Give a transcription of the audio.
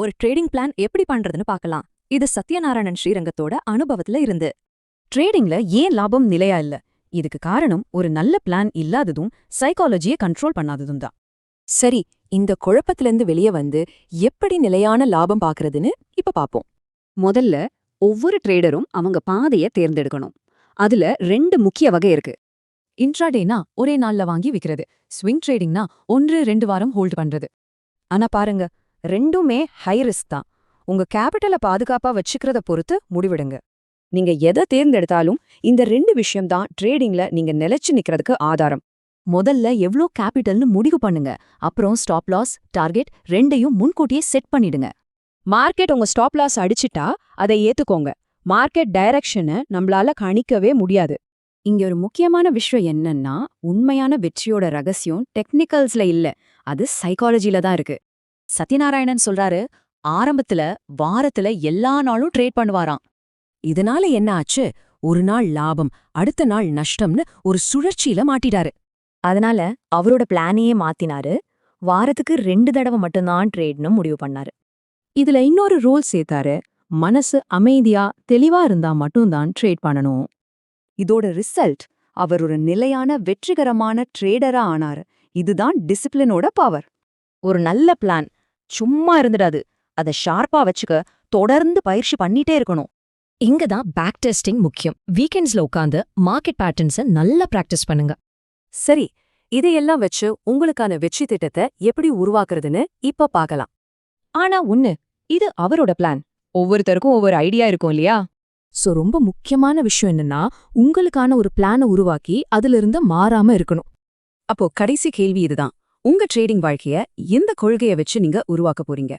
ஒரு trading plan எப்படி பண்றதுன்னு பார்க்கலாம். இது சத்யநாராயணன் ஸ்ரீரங்கத்தோட அனுபவத்துல இருந்து. ட்ரேடிங்ல ஏன் லாபம் நிலையா இல்ல? இதுக்கு காரணம் ஒரு நல்ல பிளான் இல்லாததும் சைக்காலஜியை கண்ட்ரோல் பண்ணாததும் தான். சரி, இந்த குழப்பத்திலிருந்து வெளியே வந்து எப்படி நிலையான லாபம் பார்க்கறதுன்னு இப்ப பாப்போம். முதல்ல ஒவ்வொரு ட்ரேடரும் அவங்க பாதையை தேர்ந்தெடுக்கணும். அதுல 2 முக்கிய வகை இருக்கு. இன்ட்ராடேனா ஒரே நாள்ல வாங்கி விக்கிறது. ஸ்விங் ட்ரேடிங்னா 1-2 வாரம் ஹோல்ட் பண்றது. ஆனா பாருங்க, ரெண்டுமே ஹை ரிஸ்க் தான். உங்க கேபிட்டலை பாதுகாப்பா வச்சுக்கிறத பொறுத்து முடிவிடுங்க. நீங்க எதை தேர்ந்தெடுத்தாலும் இந்த 2 விஷயம் தான் ட்ரேடிங்ல நீங்க நிலைச்சு நிக்கிறதுக்கு ஆதாரம். முதல்ல எவ்ளோ கேபிட்டல்னு முடிவு பண்ணுங்க. அப்புறம் ஸ்டாப் லாஸ், டார்கெட் ரெண்டையும் முன்கூட்டியே செட் பண்ணிடுங்க. மார்க்கெட் உங்க ஸ்டாப் லாஸ் அடிச்சிட்டா அதை ஏத்துக்கோங்க. மார்க்கெட் டைரக்ஷனை நம்மளால கணிக்கவே முடியாது. இங்க ஒரு முக்கியமான விஷயம் என்னன்னா, உண்மையான வெற்றியோட ரகசியம் டெக்னிக்கல்ஸ்ல இல்ல, அது சைக்காலஜில தான் இருக்கு. சத்யநாராயணன் சொல்றாரு, ஆரம்பத்துல வாரத்துல எல்லா நாளும் ட்ரேட் பண்ணுவாராம். இதனால என்ன ஆச்சு? ஒரு நாள் லாபம், அடுத்த நாள் நஷ்டம்னு ஒரு சுழற்சியில மாட்டிட்டாரு. அதனால அவரோட பிளானையே மாத்தினாரு. வாரத்துக்கு 2 தடவை மட்டும்தான் ட்ரேட்னு முடிவு பண்ணாரு. இதுல இன்னொரு ரூல் சேர்த்தாரு. மனசு அமைதியா தெளிவா இருந்தா மட்டும்தான் ட்ரேட் பண்ணணும். இதோட ரிசல்ட் அவர் ஒரு நிலையான வெற்றிகரமான ட்ரேடரா ஆனாரு. இதுதான் டிசிப்ளினோட பவர். ஒரு நல்ல பிளான் சும்மா இருந்துடாது. அதை ஷார்ப்பா வச்சுக்க தொடர்ந்து பயிற்சி பண்ணிட்டே இருக்கணும். இங்க தான் பேக் டெஸ்டிங் முக்கியம். வீக்கெண்ட்ஸ்ல உட்காந்து மார்க்கெட் பேட்டர்ன்ஸை நல்லா பிராக்டிஸ் பண்ணுங்க. சரி, இதையெல்லாம் வச்சு உங்களுக்கான வெற்றி திட்டத்தை எப்படி உருவாக்குறதுன்னு இப்ப பார்க்கலாம். ஆனா இது அவரோட பிளான். ஒவ்வொருத்தருக்கும் ஒவ்வொரு ஐடியா இருக்கும் இல்லையா? ரொம்ப முக்கியமான விஷயம் என்னன்னா, உங்களுக்கான ஒரு பிளானை உருவாக்கி அதிலிருந்து மாறாம இருக்கணும். அப்போ கடைசி கேள்வி இதுதான். உங்க ட்ரேடிங் வாழ்க்கைய எந்த கொள்கையை வச்சு நீங்க உருவாக்க போறீங்க?